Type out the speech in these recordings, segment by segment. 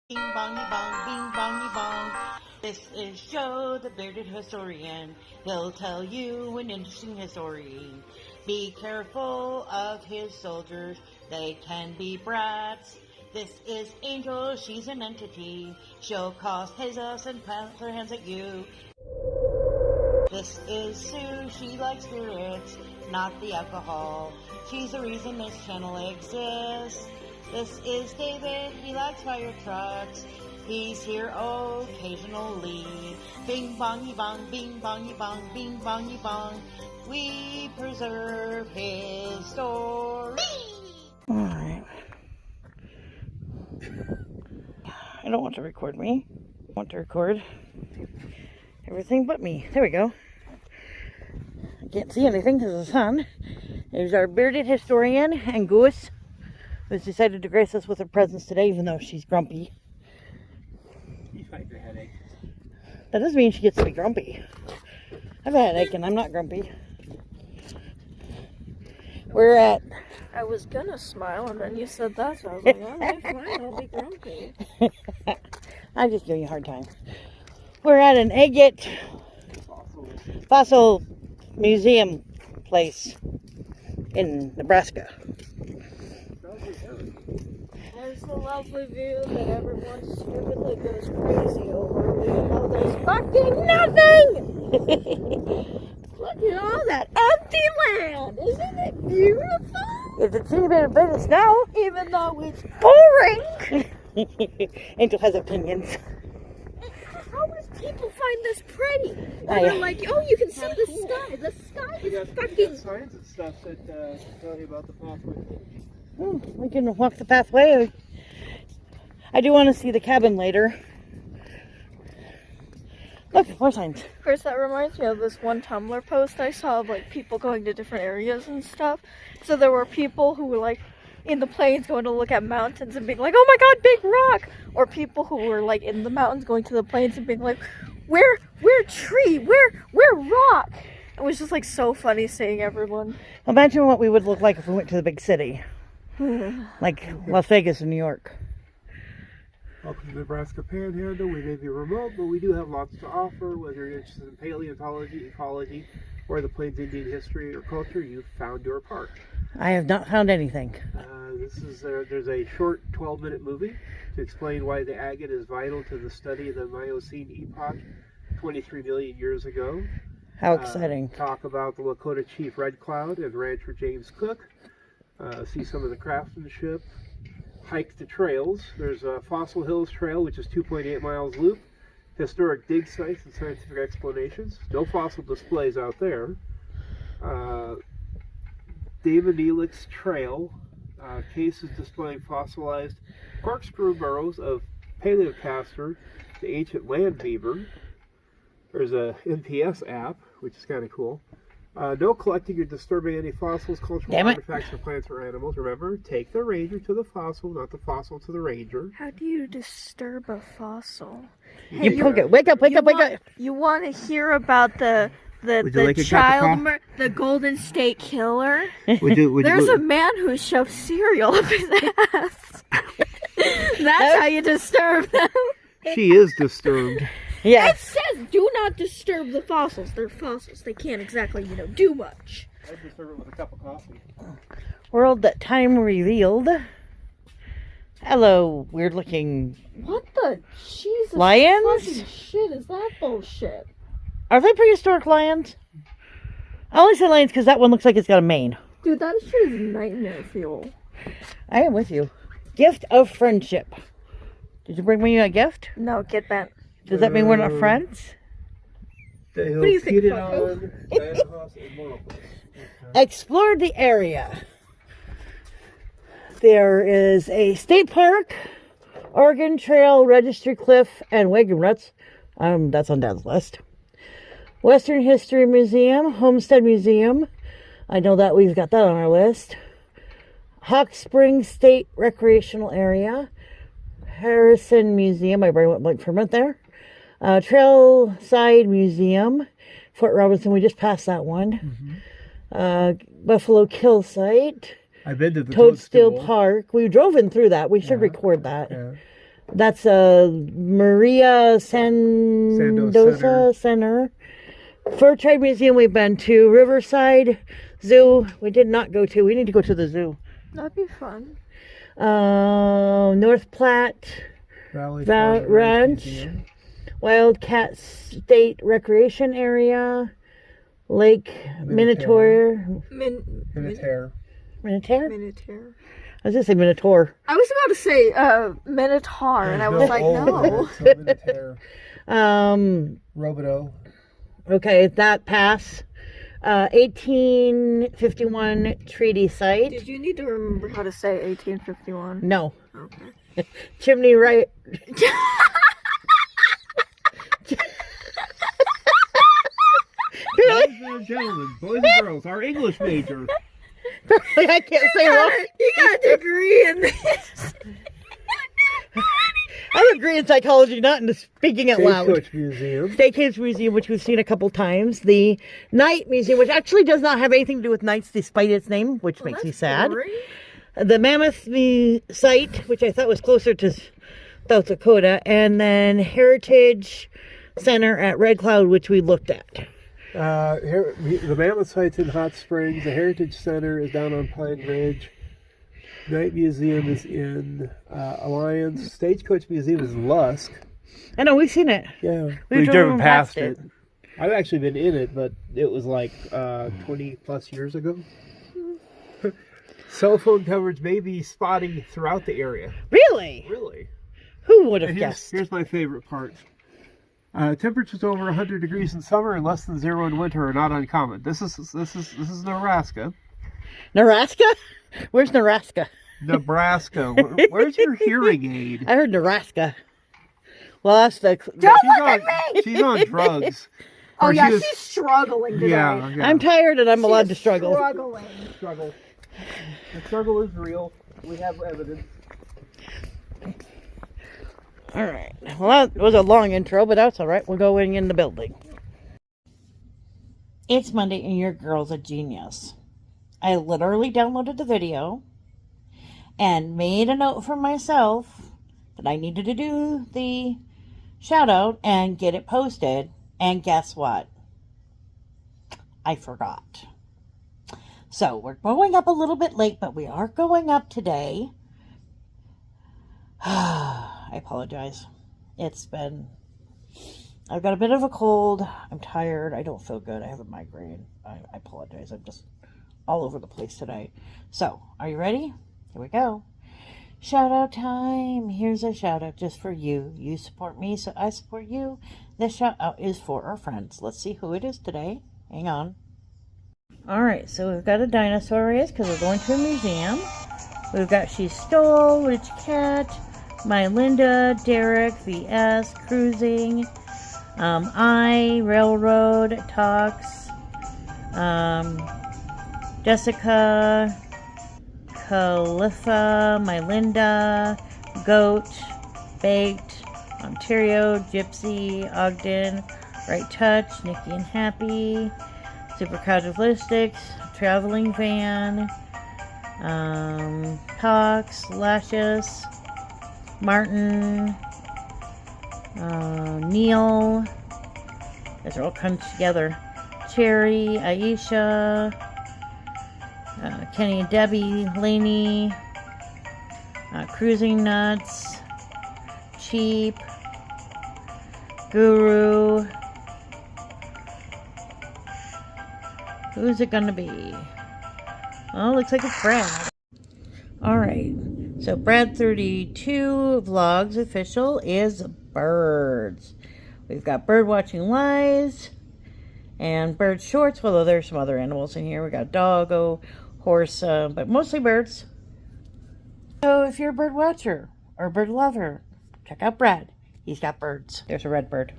Bing bongy bong, bing bongy bong. This is Joe, the bearded historian. He'll tell you an interesting story. Be careful of his soldiers, they can be brats. This is Angel, she's an entity. She'll cause chaos and plant her hands at you. This is Sue, she likes spirits, not the alcohol. She's the reason this channel exists. This is David, he likes fire trucks. He's here occasionally. Bing bongy bong, bing bongy bong, bing bongy bong. We preserve his story. Alright. I don't want to record me. I want to record everything but me. There we go. I can't see anything because of the sun. There's our bearded historian and Goose, who's decided to grace us with her presence today, even though she's grumpy. You fight your headache. That doesn't mean she gets to be grumpy. I have a headache and I'm not grumpy. We're at... I was gonna smile and then you said that, so I was like, alright, fine, I'll be grumpy. I'm just giving you a hard time. We're at an agate fossil museum place in Nebraska. There's a lovely view that everyone stupidly goes crazy over, even though there's fucking nothing! Look at all that empty land! Isn't it beautiful? It's a teeny bit of snow. Even though it's boring! Angel has opinions. How does people find this pretty? Oh, They're yeah. like, oh, you can see the sky. The sky is fucking... science and stuff that tell you about the pathway. We can walk the pathway. I do want to see the cabin later. Look, more signs. Of course, that reminds me of this one Tumblr post I saw of like people going to different areas and stuff. So there were people who were like in the plains going to look at mountains and being like, oh my god, big rock! Or people who were like in the mountains going to the plains and being like, where tree? Where rock? It was just like so funny seeing everyone. Imagine what we would look like if we went to the big city. Like Las Vegas and New York. Welcome to the Nebraska Panhandle. We may be remote, but we do have lots to offer. Whether you're interested in paleontology, ecology, or the Plains Indian history or culture, you've found your park. I have not found anything. There's a short 12-minute movie to explain why the agate is vital to the study of the Miocene epoch 23 million years ago. How exciting. Talk about the Lakota chief Red Cloud and rancher James Cook. See some of the craftsmanship. Hike the trails. There's a Fossil Hills Trail, which is 2.8 miles loop. Historic dig sites and scientific explanations. No fossil displays out there. David Neelix Trail. Cases displaying fossilized corkscrew burrows of Paleocastor, the ancient land beaver. There's a NPS app, which is kind of cool. No collecting or disturbing any fossils, cultural artifacts, or plants or animals. Remember, take the ranger to the fossil, not the fossil to the ranger. How do you disturb a fossil? You poke it. Wake up. You want to hear about the like child, the Golden State Killer? There's a man who shoved cereal up his ass. That's how you disturb them. She is disturbed. Yes. It says do not disturb the fossils. They're fossils. They can't exactly, do much. I'd disturb it with a cup of coffee. World that time revealed. Hello, weird looking. What the Jesus Lions? fucking shit is that bullshit? Are they prehistoric lions? I only say lions because that one looks like it's got a mane. Dude, that shit is nightmare fuel. I am with you. Gift of friendship. Did you bring me a gift? No, get bent. Does that mean we're not friends? What do you think, Bucko? Explored the area. There is a state park, Oregon Trail, Registry Cliff, and wagon ruts. That's on Dad's list. Western History Museum, Homestead Museum. I know that we've got that on our list. Hawk Springs State Recreational Area. Harrison Museum. My brain went blank for a minute there. Trailside Museum. Fort Robinson. We just passed that one. Buffalo Kill Site. I've been to the Toadstool Park. We drove in through that. We should record that. Yeah. That's Maria Sandosa Center. Fur Trade Museum we've been to. Riverside Zoo we did not go to. We need to go to the zoo. That'd be fun. North Platte Valley Ranch. Museum. Wildcat State Recreation Area. Lake Minotaur. Minotaur. Minotaur? Minotaur. I was going to say Minotaur. I was about to say Minotaur, and I was like, no. Minotaur. Um, Robidoux. okay, that pass. 1851 treaty site. Did you need to remember how to say 1851? No. Okay. Chimney right. Ladies and gentlemen, boys and girls, our English major. I can't say well. You got a degree in this. I have a degree in psychology, not in speaking out loud. Stagecoach Museum. Stagecoach Museum, which we've seen a couple times. The Night Museum, which actually does not have anything to do with knights despite its name, which makes me sad. Boring. The Mammoth site, which I thought was closer to South Dakota. And then Heritage Center at Red Cloud, which we looked at. The Mammoth site's in Hot Springs. The Heritage Center is down on Pine Ridge. Night Museum is in Alliance. Stagecoach Museum is Lusk. I know, we've seen it. Yeah. We've driven past it. I've actually been in it, but it was like 20 plus years ago. Cell phone coverage may be spotty throughout the area. Really? Really? Who would have guessed? Here's my favorite part. Temperatures over 100 degrees in summer and less than 0 in winter are not uncommon. This is Nebraska. Nebraska? Where's Nebraska? Nebraska. Where's your hearing aid? I heard Nebraska. Well, that's the... Don't look at me! She's on drugs. Oh, Or yeah, she was- she's struggling today. Yeah. I'm tired and I'm allowed to struggle. Struggling. Struggle. The struggle is real. We have evidence. All right. Well, that was a long intro, but that's all right. We're going in the building. It's Monday and your girl's a genius. I literally downloaded the video and made a note for myself that I needed to do the shout out and get it posted. And guess what? I forgot. So we're going up a little bit late, but we are going up today. I apologize. I've got a bit of a cold. I'm tired. I don't feel good. I have a migraine. I apologize. I'm just all over the place today. So, are you ready? Here we go. Shout out time. Here's a shout out just for you. You support me, so I support you. This shout out is for our friends. Let's see who it is today. Hang on. Alright, so we've got a dinosaur race because we're going to a museum. We've got She Stole, Rich Cat, My Linda, Derek, VS, Cruising, I, Railroad, Talks, Jessica, Calipha, My Linda, Goat, Baked, Ontario, Gypsy, Ogden, Right Touch, Nikki and Happy, Supercalifragilistic, Traveling Van, Talks, Lashes, Martin, Neil. These are all come together. Cherry, Aisha, Kenny and Debbie, Lainey, Cruising Nuts, Cheap, Guru. Who's it gonna be? Oh, looks like it's Brad. Alright, so Brad 32 Vlogs official is birds. We've got bird watching lives and bird shorts, although there's some other animals in here. We got doggo, horse, but mostly birds. So if you're a bird watcher or a bird lover, check out Brad. He's got birds. There's a red bird.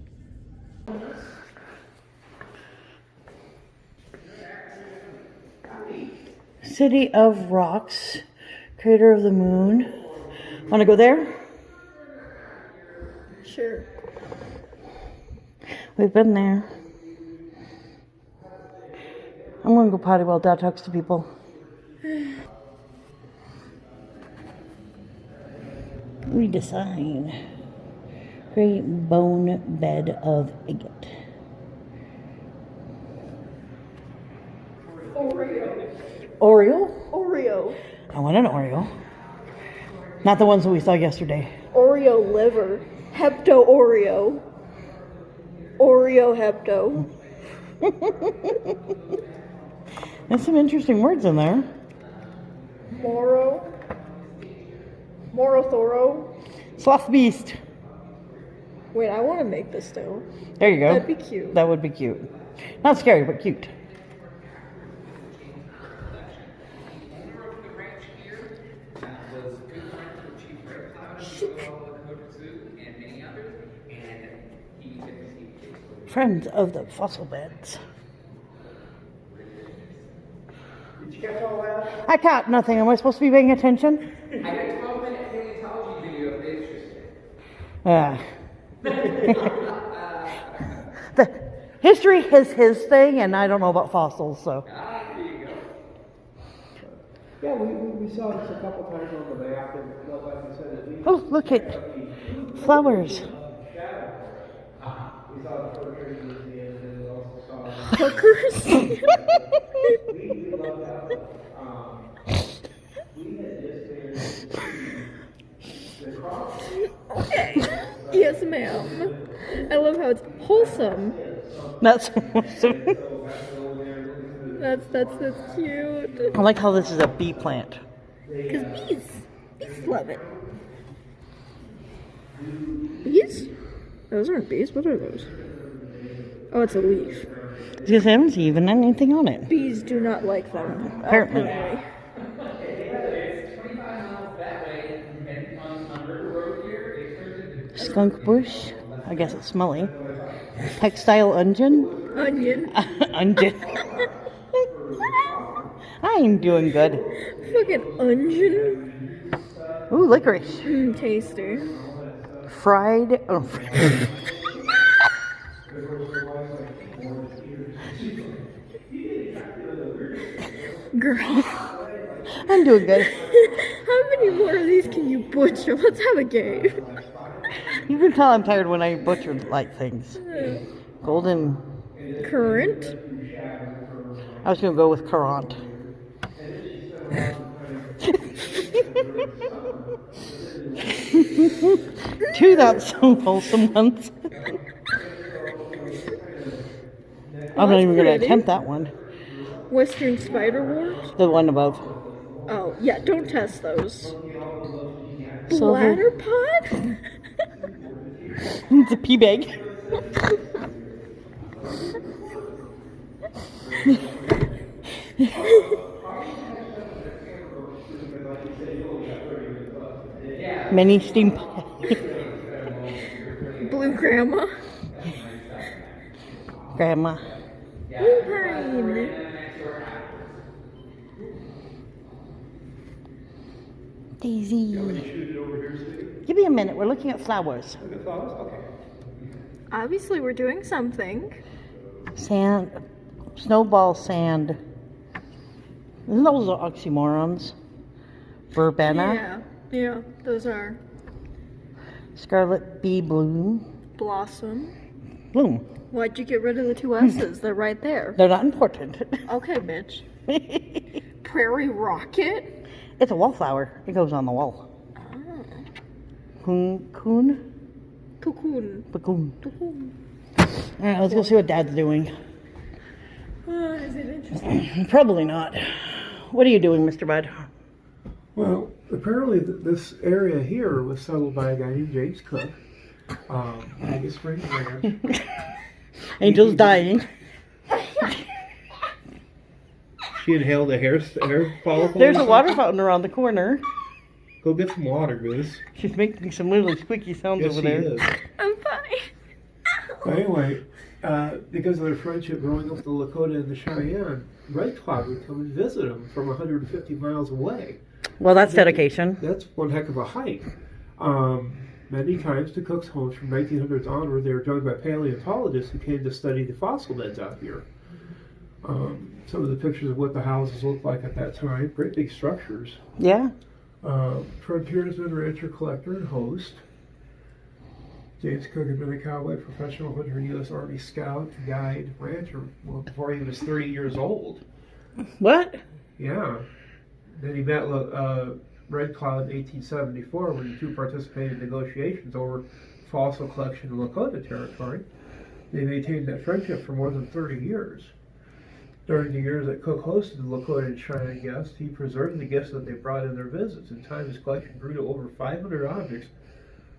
City of Rocks, crater of the moon. Want to go there? Sure. We've been there. I'm going to go potty while Dad talks to people. Redesign. Great bone bed of agate. Oreo? Oreo. I want an Oreo. Not the ones that we saw yesterday. Oreo liver. Hepto Oreo. Oreo Hepto. There's some interesting words in there. Moro. Morothoro. Sloth beast. Wait, I want to make this too. There you go. That'd be cute. That would be cute. Not scary, but cute. Friends of the fossil beds. Did you catch all that? I caught nothing. Am I supposed to be paying attention? I got a 12-minute paleontology video if interested. The history is his thing, and I don't know about fossils, so. There you go. Yeah, we saw this a couple times on the map, and like I said, it Oh, look at flowers. we saw the fur tree museum, and we also saw Hookers. we loved how we had just been to the cross. Okay. Yes, ma'am. I love how it's wholesome. That's awesome. That's cute. I like how this is a bee plant. Cause bees love it. Bees? Those aren't bees. What are those? Oh, it's a leaf. Because I haven't even anything on it. Bees do not like them. Apparently. It's 25 miles that way, and on River Road here, it turns into Skunk bush. I guess it's smelly. Textile onion. Onion. Onion. I'm doing good. Fucking onion. Ooh, licorice. Tasty. Fried. Oh. Girl. I'm doing good. How many more of these can you butcher? Let's have a game. You can tell I'm tired when I butcher like things. Golden. Current. I was gonna go with currant. Two not so wholesome ones. I'm not even gonna pretty. attempt that one. Western spiderwort. The one above. Oh, yeah, don't test those. Silver. Bladder pot? It's a pea bag. Mini steam pie. Blue grandma. Grandma. Blue pine. Daisy. Give me a minute. We're looking at flowers. Obviously, we're doing something. Sand. Snowball sand. Isn't those oxymorons? Verbena. Yeah, those are Scarlet bee bloom. blossom. Bloom. Why'd you get rid of the two S's? They're right there. They're not important. Okay, bitch. Prairie rocket. It's a wallflower. It goes on the wall. Oh. Coon. Cocoon. Cocoon. Cocoon. Alright, let's go see what Dad's doing. Is it interesting? Probably not. What are you doing, Mr. Bud? Well, apparently this area here was settled by a guy named James Cook. Agate Springs Ranch. Angel's dying. She inhaled a hair follicle. There's a water fountain around the corner. Go get some water, Goose. She's making some really squeaky sounds Yes, over she there. is. I'm fine. But anyway, because of their friendship growing up the Lakota and the Cheyenne, Red Cloud would come and visit them from 150 miles away. Well, that's dedication. That's one heck of a hike. Many times the Cooks' homes from 1900s onward, they were joined by paleontologists who came to study the fossil beds out here. Some of the pictures of what the houses looked like at that time, great big structures. Yeah. Frontiersman, rancher, collector, and host. James Cook had been a cowboy, professional hunter, U.S. Army scout, guide, rancher, well, before he was 30 years old. What? Yeah. Then he met Red Cloud in 1874 when the two participated in negotiations over fossil collection in Lakota territory. They maintained that friendship for more than 30 years. During the years that Cook hosted the Lakota and Cheyenne guests, he preserved the gifts that they brought in their visits. In time, his collection grew to over 500 objects,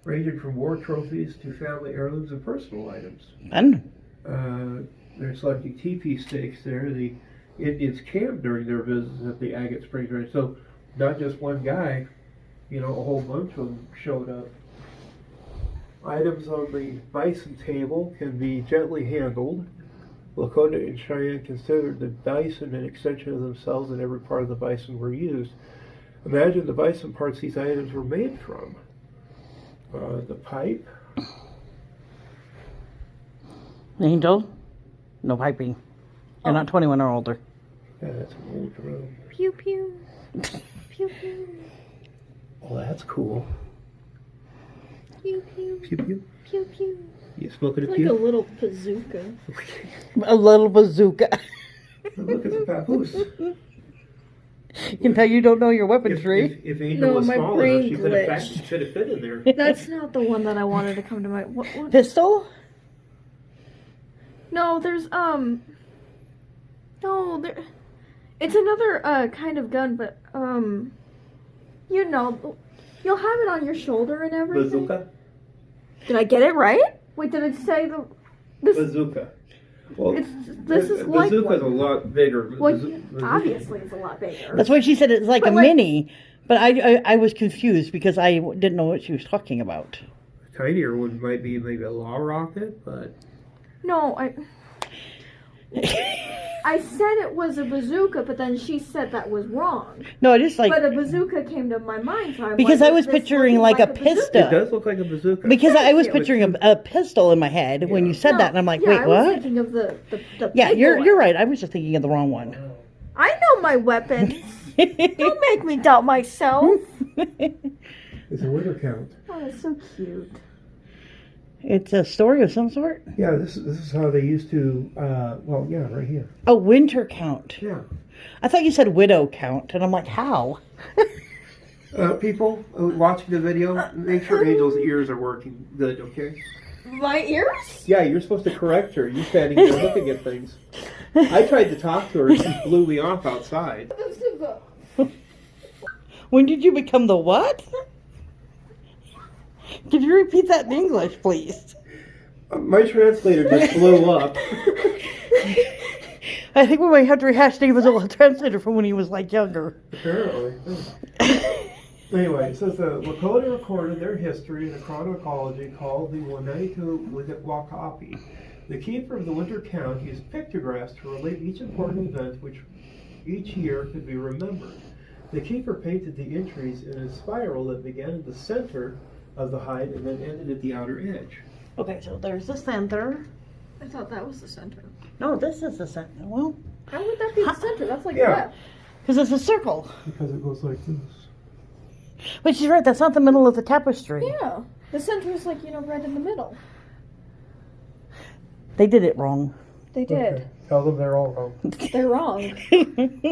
ranging from war trophies to family heirlooms and personal items. Fun. They're selecting teepee stakes there. The Indians camped during their visits at the Agate Springs Ranch. So not just one guy, a whole bunch of them showed up. Items on the bison table can be gently handled. Lakota and Cheyenne considered the bison an extension of themselves, and every part of the bison were used. Imagine the bison parts these items were made from. The pipe. Angel, no piping. You're not 21 or older. Yeah, that's an old drum. Pew pew. Pew pew. Oh, that's cool. Pew pew. Pew pew. Pew pew. You smoking a It's like pew? a little bazooka. A little bazooka. Look at the papoose. You can tell you don't know your weaponry. If Angel No, was my small brain enough, she could have glitched. fit in there. That's not the one that I wanted to come to my. What? Pistol? No, there's No, there. It's another kind of gun, but you'll have it on your shoulder and everything. Bazooka? Did I get it right? Wait, did it say this? Bazooka. Well, This is like bazooka's a one. lot bigger. Well, Bazooka- obviously, it's a lot bigger. That's why she said it's like But a like- mini. But I was confused because I didn't know what she was talking about. Tinier one might be maybe a law rocket, but No, I said it was a bazooka, but then she said that was wrong. No, I just like But a bazooka came to my mind, so I'm because like, I was is this picturing looking like a bazooka? pistol. it does look like a bazooka. Because I was Yeah, picturing a pistol in my head when you said No, that, and I'm like, yeah, wait, I was what? thinking of the Yeah, big you're boy. right. I was just thinking of the wrong one. I know my weapons. Don't make me doubt myself. It's a winter count. Oh, that's so cute. It's a story of some sort. Yeah, this is how they used to. Right here. A winter count. Yeah. I thought you said widow count, and I'm like, how? People watching the video, make sure Angel's ears are working good, okay? My ears? Yeah, you're supposed to correct her. You're standing there looking at things. I tried to talk to her, and she blew me off outside. When did you become the what? Could you repeat that in English, please? My translator just blew up. I think we might have to rehash David's old translator from when he was like younger. Apparently. Anyway, it says the Lakota recorded their history in a chronology called the 192 Wakapi. The keeper of the winter count used pictographs to relate each important event which each year could be remembered. The keeper painted the entries in a spiral that began at the center of the hide and then ended at the outer edge. Okay, so there's the center. I thought that was the center. No, this is the center. Well, How would that be the center? That's like Yeah. left. because it's a circle. Because it goes like this. But she's right, that's not the middle of the tapestry. Yeah. The center is like, right in the middle. They did it wrong. They did. Okay. Tell them they're all wrong. They're wrong.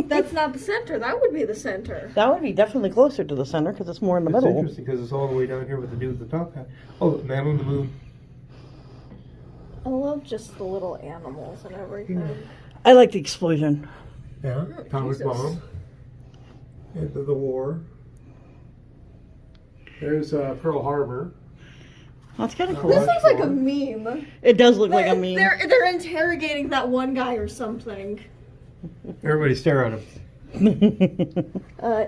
That's not the center. That would be the center. That would be definitely closer to the center because it's more in the It's middle. interesting because it's all the way down here with the dude at the top hat. Oh, the man on the moon. I love just the little animals and everything. I like the explosion. Yeah, atomic Jesus. bomb. End of the war. There's Pearl Harbor. That's kind of Oh, cool. This looks like a meme. It does look like a meme. They're interrogating that one guy or something. Everybody stare at him.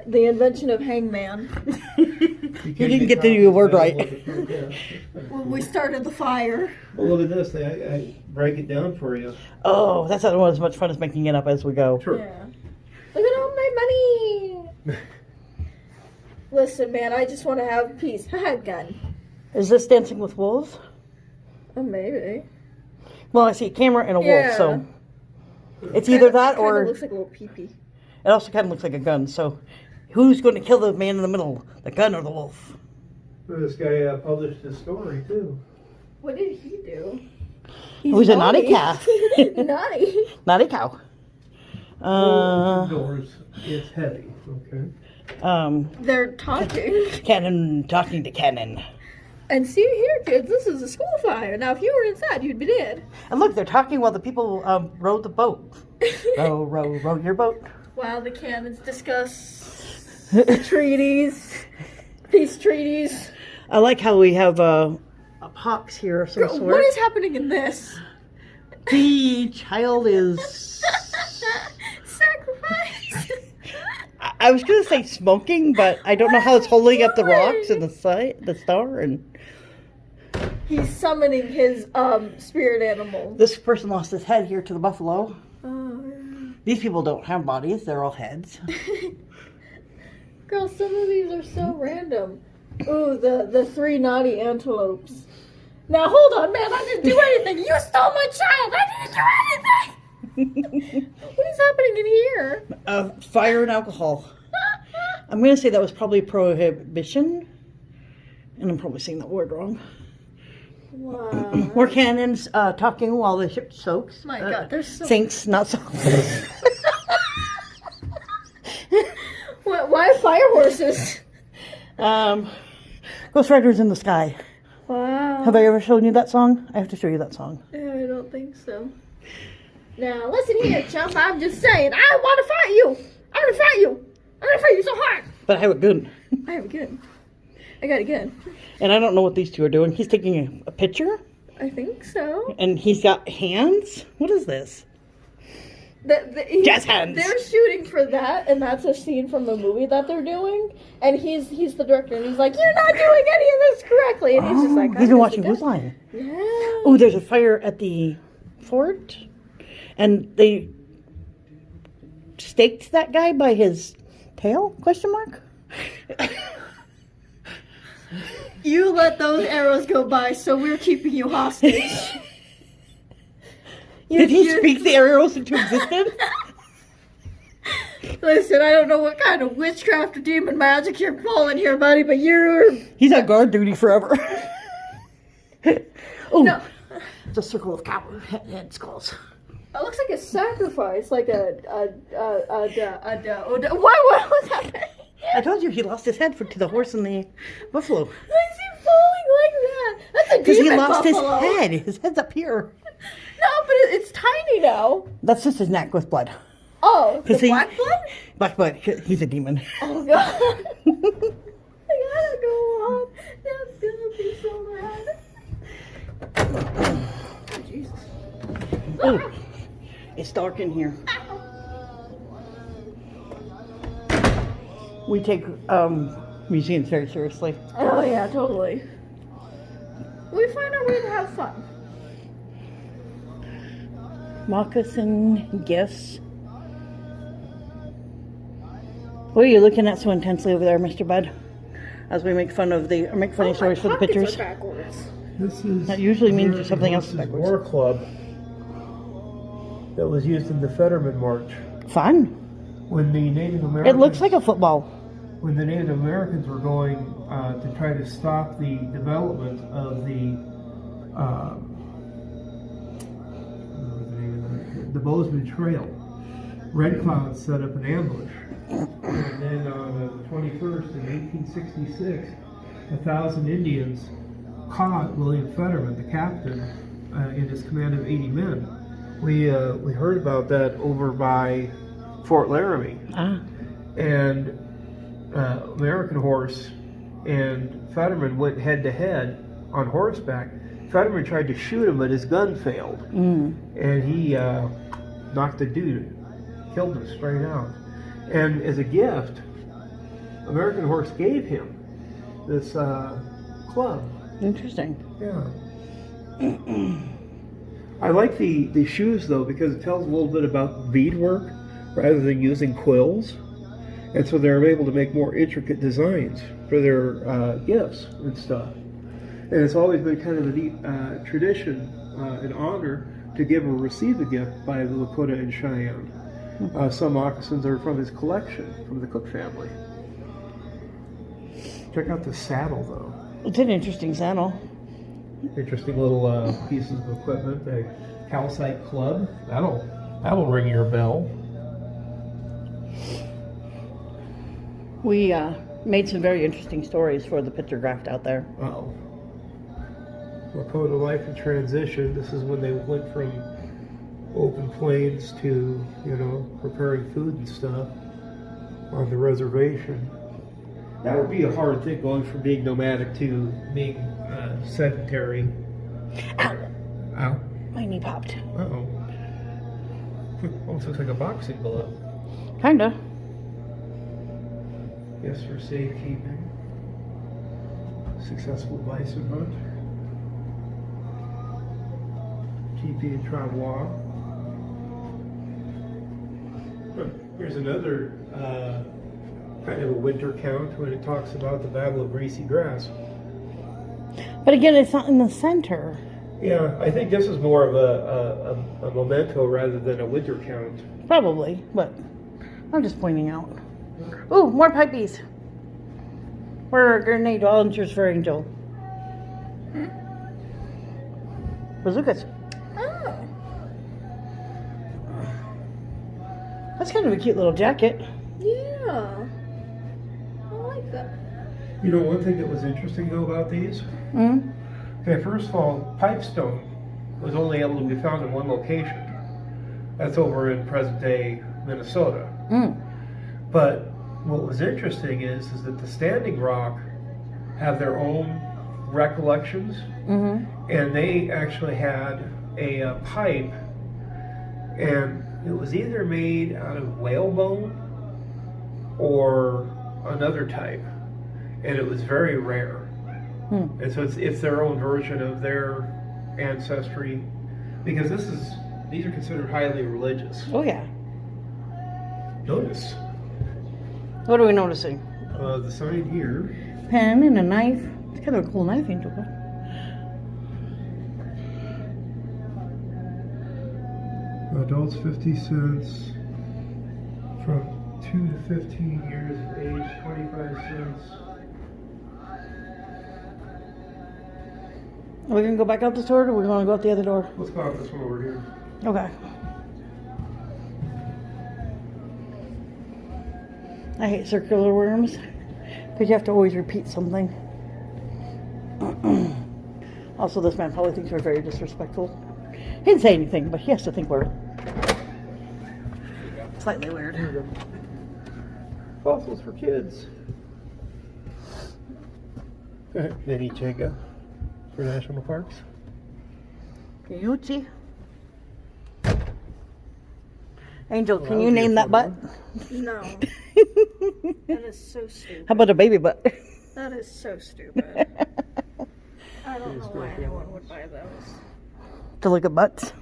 The invention of hangman. You didn't get the word right. When we started the fire. Well, look at this. I break it down for you. Oh, that's not as much fun as making it up as we go. Sure. Yeah. Look at all my money. Listen, man, I just want to have peace. Haha, gun. Is this Dancing with Wolves? Oh, maybe. Well, I see a camera and a wolf, Yeah. so it's either that Kinda or looks like a little peepee. it also kind of looks like a gun. So Who's going to kill the man in the middle, the gun or the wolf? Well, this guy published his story too. What did he do? Who's a naughty calf? Naughty. Naughty cow. Doors. It's heavy. Okay. They're talking. Cannon talking to cannon. And see here, kids, this is a school fire. Now, if you were inside, you'd be dead. And look, they're talking while the people rowed the boat. Row, row, row your boat. While the cannons discuss treaties, peace treaties. I like how we have a pox here of some Girl, sort. what is happening in this? The child is... Sacrifice. I was going to say smoking, but I don't know how it's holding up the rocks and the star. And He's summoning his spirit animal. this person lost his head here to the buffalo. Oh, These people don't have bodies. They're all heads. girl, some of these are so random. Ooh, the 3 naughty antelopes. Now hold on, man, I didn't do anything. You stole my child. I didn't do anything. What is happening in here? Fire and alcohol. I'm going to say that was probably prohibition. And I'm probably saying that word wrong. Wow. More cannons talking while the ship soaks. My God, there's so Sinks, not soaks. Why fire horses? Ghost Riders in the Sky. Wow. Have I ever shown you that song? I have to show you that song. Yeah, I don't think so. Now, listen here, chump. I'm just saying, I want to fight you. I'm going to fight you. I'm going to fight you so hard. But I have a gun. I have a gun. I got a gun. And I don't know what these two are doing. He's taking a picture. I think so. And he's got hands. What is this? Jazz hands. They're shooting for that, and that's a scene from the movie that they're doing. And he's the director, and he's like, "You're not doing any of this correctly." And he's just like, He's been watching Who's Line. Yeah. Oh, there's a fire at the fort. And they staked that guy by his tail? Question mark? You let those arrows go by, so we're keeping you hostage. Did he speak the arrows into existence? Listen, I don't know what kind of witchcraft or demon magic you're pulling here, buddy, but you're... He's on guard duty forever. Oh, No. it's a circle of cow head skulls. It looks like a sacrifice, like what was happening? I told you he lost his head to the horse and the buffalo. Why is he falling like that? That's a Because demon he lost buffalo. his head. His head's up here. No, but it's tiny now. That's just his neck with blood. Oh, the 'Cause black blood? Black blood. He's a demon. Oh, God. I gotta go on. That's gonna be so bad. Oh, Jesus. Oh, it's dark in here. We take museums very seriously. Oh, yeah, totally. We find our way to have fun. Moccasin gifts. What are you looking at so intensely over there, Mr. Bud? As we make funny stories for the pictures. Backwards. This is That usually means there's something else American backwards. War Club that was used in the Fetterman March Fun. when the Native Americans. It looks like a football. When the Native Americans were going to try to stop the development of the Bozeman Trail, Red Cloud set up an ambush, and then on the 21st in 1866, 1,000 Indians caught William Fetterman, the captain, in his command of 80 men. We heard about that over by Fort Laramie, and American Horse and Fetterman went head to head on horseback. Fetterman tried to shoot him, but his gun failed, and he knocked the dude, killed him straight out. And as a gift, American Horse gave him this club. Interesting. Yeah. I like the shoes though, because it tells a little bit about beadwork rather than using quills. And so they're able to make more intricate designs for their gifts and stuff. And it's always been kind of a neat tradition and honor to give or receive a gift by the Lakota and Cheyenne. Some moccasins are from his collection, from the Cook family. Check out the saddle, though. It's an interesting saddle. Interesting little pieces of equipment. A calcite club. That'll ring your bell. We made some very interesting stories for the picture graft out there. Uh-oh. We're coming to life in transition. This is when they went from open plains to, preparing food and stuff on the reservation. That would be a hard thing, going from being nomadic to being sedentary. Ow! Ow. My knee popped. Uh-oh. Almost looks like a boxing glove. Kinda. Yes, for safekeeping. Successful bison hunt. TP and travois. Here's another kind of a winter count when it talks about the Battle of Greasy Grass. But again, it's not in the center. Yeah, I think this is more of a memento rather than a winter count. Probably, but I'm just pointing out. Ooh, more pipeys. Where are grenade launchers for Angel? Bazookas. Oh. That's kind of a cute little jacket. Yeah. I like that. You know, one thing that was interesting though about these? Mm-hmm. Okay, first of all, pipestone was only able to be found in one location. That's over in present-day Minnesota. Mm. But what was interesting is that the Standing Rock have their own recollections, Mm-hmm. and they actually had a pipe, and it was either made out of whalebone or another type, and it was very rare. Mm. And so it's their own version of their ancestry, because these are considered highly religious. Oh yeah. Notice What are we noticing? the sign here. Pen and a knife. It's kind of a cool knife, Angel. Adults 50 cents. From 2 to 15 years of age, 25 cents. Are we gonna go back out this door, or we want to go out the other door? Let's go out this one over here. Okay. I hate circular worms because you have to always repeat something. Also, this man probably thinks we're very disrespectful. He didn't say anything, but he has to think we're slightly weird. Here we go. Fossils for kids. Mini Jenga for national parks. Yuchi. Angel, can you name that butt? No. That is so stupid. How about a baby butt? That is so stupid. I don't know why anyone would buy those. To look at butts.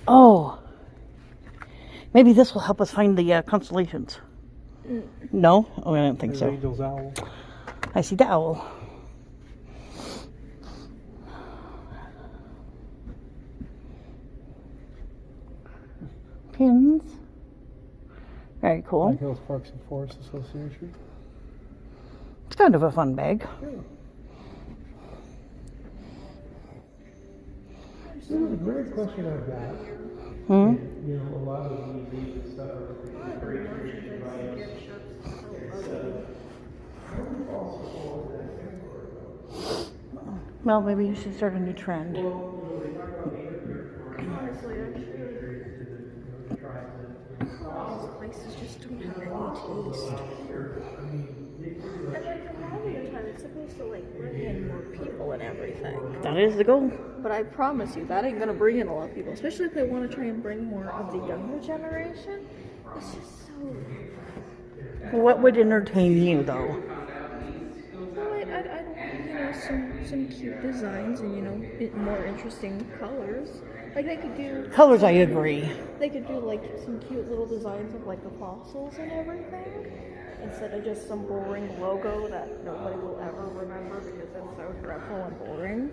Oh. Maybe this will help us find the constellations. No? Oh, I don't think so. Angel's owl. I see the owl. Pins. Very cool. Black Hills Parks and Forests Association. It's kind of a fun bag. Yeah. This is a great question I've got. Hmm? You know, a lot of these and stuff are very traditional values. Well, maybe you should start a new trend. These places just don't have any taste. And like a lot of the time, it's supposed to like bring in more people and everything. That is the goal. But I promise you, that ain't gonna bring in a lot of people, especially if they want to try and bring more of the younger generation. It's just so. What would entertain you, though? Well, I don't, some cute designs and more interesting colors. Like they could do Colors, I agree. They could do like some cute little designs of like the fossils and everything, instead of just some boring logo that nobody will ever remember because it's so dreadful and boring.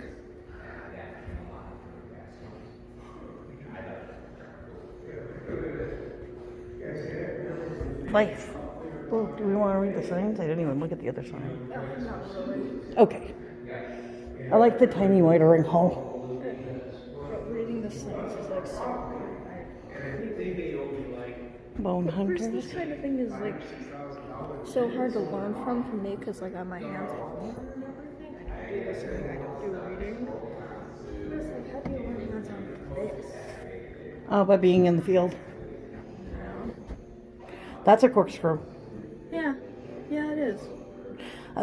Life. Well, do we want to read the signs? I didn't even look at the other sign. Not really. Okay. I like the tiny watering hole. But reading the signs is like so Bone Of course, hunters. this kind of thing is like so hard to learn from me because like I have my hands on and everything. I do listening, I don't do reading. But it's like, how do you learn how to this? By being in the field. That's a corkscrew. Yeah, yeah, it is. I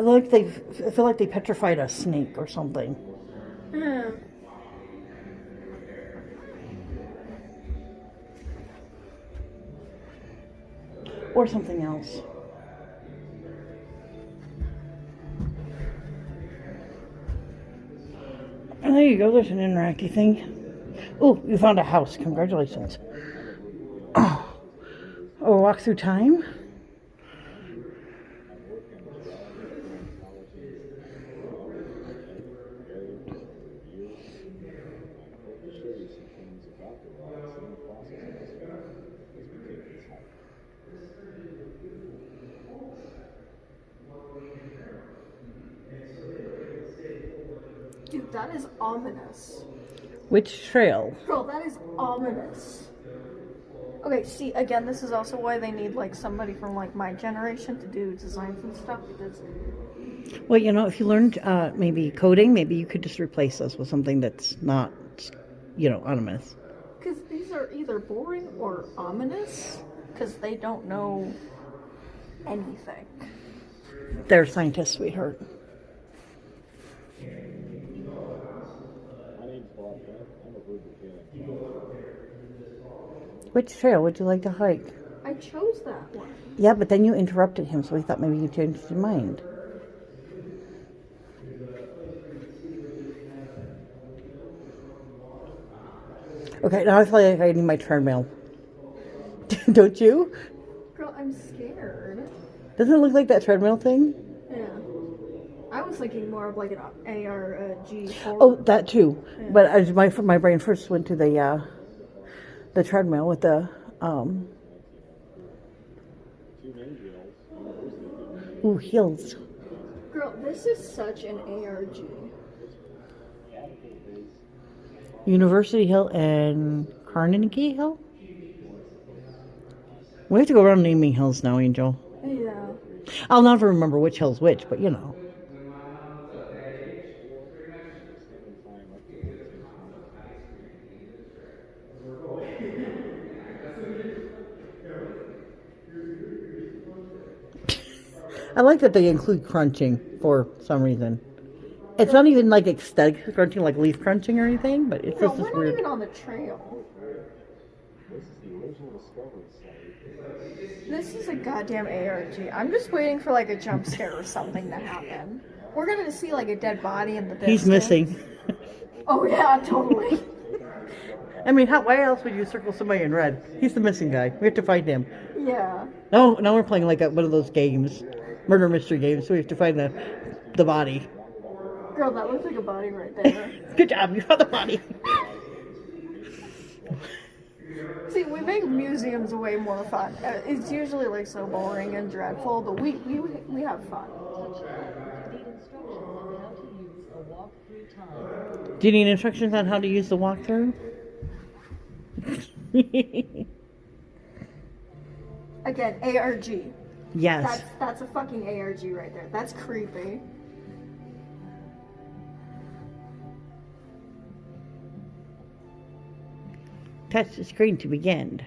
feel like they petrified a snake or something. Yeah. Or something else. And there you go, there's an interactive thing. Oh, you found a house. Congratulations. Oh, walk through time. Dude, that is ominous. Which trail? Girl, that is ominous. Okay, see, again, this is also why they need like somebody from like my generation to do designs and stuff because Well, you know, if you learned maybe coding, maybe you could just replace this with something that's not, ominous. these are either boring or ominous because they don't know anything. They're scientists, sweetheart. Which trail would you like to hike? I chose that one. Yeah, but then you interrupted him, so we thought maybe you changed your mind. Okay, now I feel like I need my treadmill. Don't you? Girl, I'm scared. Doesn't it look like that treadmill thing? Yeah. I was thinking more of like an ARG. Oh, that too. Yeah. But as my brain first went to the treadmill with the hills. Girl, this is such an ARG. University Hill and Carnegie Hill? We have to go around naming hills now, Angel. Yeah. I'll never remember which hill's which, but I like that they include crunching for some reason. It's not even like aesthetic crunching, like leaf crunching or anything, but it's just this we're weird. not even on the trail. This is a goddamn ARG. I'm just waiting for like a jump scare or something to happen. We're gonna see like a dead body in the distance. He's missing. Oh yeah, totally. I mean, why else would you circle somebody in red? He's the missing guy. We have to find him. Yeah. Now we're playing like one of those games, murder mystery games. So we have to find the body. Girl, that looks like a body right there. Good job, you found the body. See, we make museums way more fun. It's usually like so boring and dreadful, but we have fun. Do you need instructions on how to use the walkthrough? Again, ARG. Yes. That's a fucking ARG right there. That's creepy. Touch the screen to begin.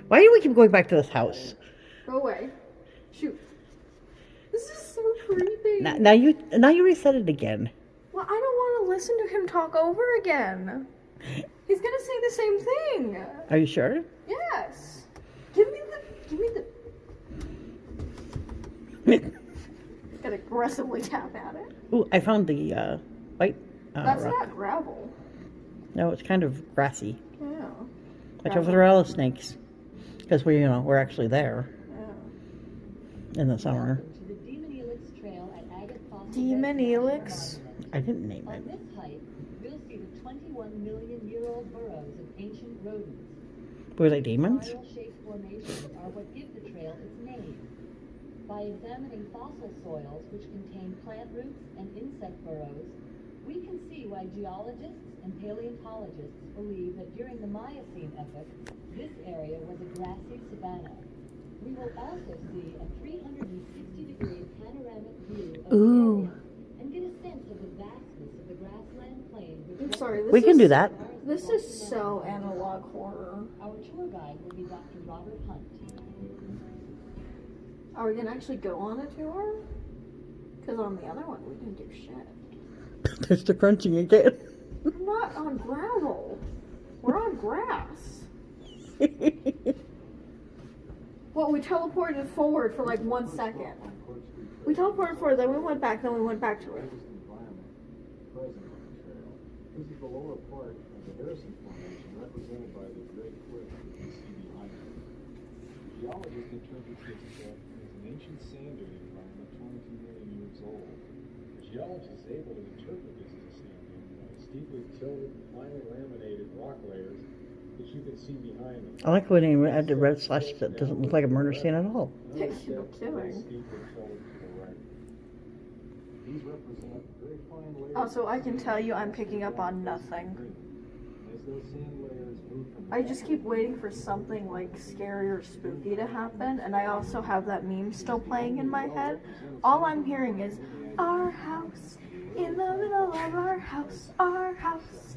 Why do we keep going back to this house? Go away. Shoot. This is so creepy. Now you reset it again. Well, I don't want to listen to him talk over again. He's gonna say the same thing. Are you sure? Yes. Give me the. Gotta aggressively tap at it. Ooh, I found the white That's rock. not gravel. No, it's kind of grassy. Yeah. Watch out for the rattlesnakes, because we're actually there in the summer. Demon Helix. I didn't name it. On this height, you'll see the 21-million-year-old burrows of ancient rodents. Were they demons? Spiral-shaped formations are what give the trail its name. By examining fossil soils which contain plant roots and insect burrows, we can see why geologists and paleontologists believe that during the Miocene epoch, this area was a grassy savanna. We will also see a 360-degree panoramic view of the Ooh. area and get a sense of the vastness of the grassland plain. I'm sorry. We can do that. This is so analog horror. Our tour guide will be Dr. Robert Hunt. Are we gonna actually go on a tour? Because on the other one, we didn't do shit. There's the crunching again. We're not on gravel. We're on grass. Well, we teleported forward for like 1 second. We teleported forward, then we went back to it. This is the lower part of the Harrison Formation, represented by the great cliff you can see behind it. Geologists interpret this as an ancient sand dune environment 22 million years old. The geologist is able to interpret this as a sand dune by steeply tilted, finely laminated rock layers that you can see behind them. I like when they add the red slash that doesn't look like a murder scene at all. No kidding. These represent very fine layers. Also, I can tell you I'm picking up on nothing. As those sand layers move from I just keep waiting for something like scary or spooky to happen, and I also have that meme still playing in my head. All I'm hearing is, our house, in the middle of our house, our house,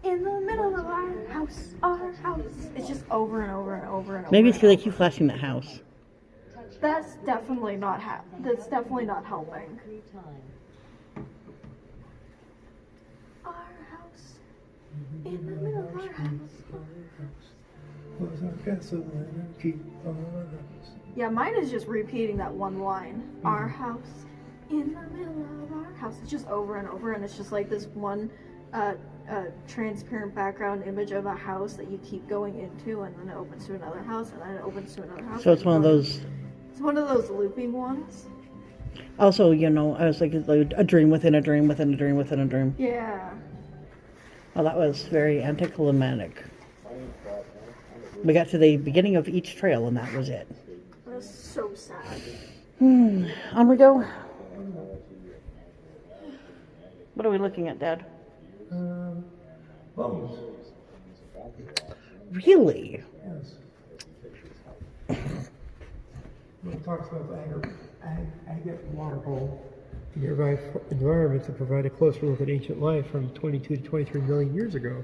in the middle of our house, our house. It's just over and over and over and over. Maybe it's and because they over. keep flashing that house. That's definitely not that's definitely not helping. Through time. Our house, in the middle of our house. Yeah, mine is just repeating that one line. Our house, in the middle of our house. It's just over and over, and it's just like this one transparent background image of a house that you keep going into, and then it opens to another house, and then it opens to another house. So it's one of those. It's one of those looping ones. Also, I was like a dream within a dream within a dream within a dream. Yeah. Well, that was very anticlimactic. We got to the beginning of each trail, and that was it. That's so sad. On we go. What are we looking at, Dad? Bones. Really? Yes. It talks about the agate waterhole, a nearby environment to provide a closer look at ancient life from 22 to 23 million years ago.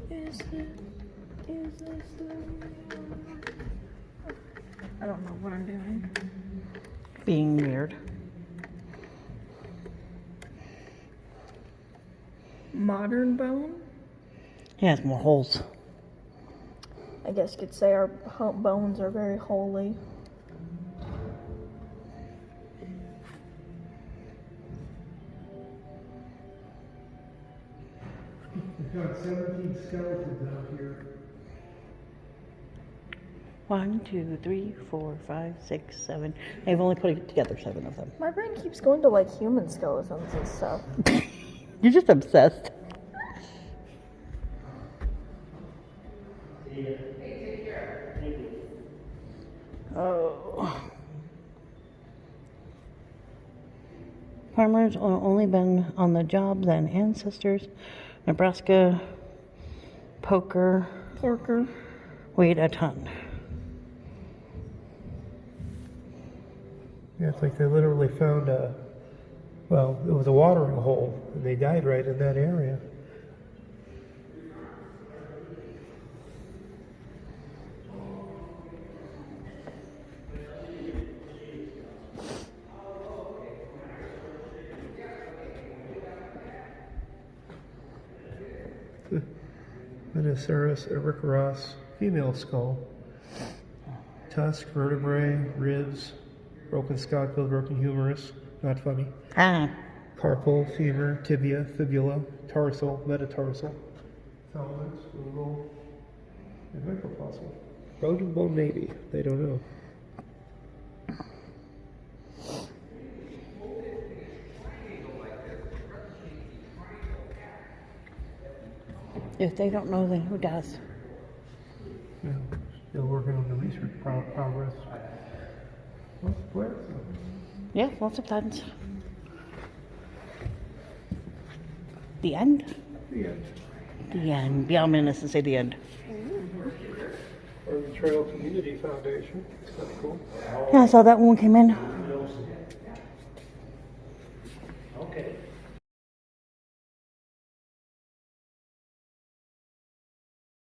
Is this I don't know what I'm doing. Being weird. Modern bone? He has more holes. I guess you could say our bones are very holy. We've got 17 skeletons out here. 1, 2, 3, 4, 5, 6, 7. They've only put together 7 of them. My brain keeps going to like human skeletons and stuff. You're just obsessed. Oh. Farmers only been on the job than ancestors. Nebraska porker weighed a ton. Yeah, it's like they literally found it was a watering hole, and they died right in that area. Menoceros ericeros, female skull. Tusk, vertebrae, ribs, broken scapula, broken humerus, not funny. Carpal, femur, tibia, fibula, tarsal, metatarsal, thalamus, lingual, and microfossil. Rodent bone, maybe. They don't know. If they don't know, then who does? Yeah, lots of plants. The end? The end. The end. Be ominous and say the end. Oregon Trail Community Foundation. That's cool. Yeah, I saw that one came in. Okay.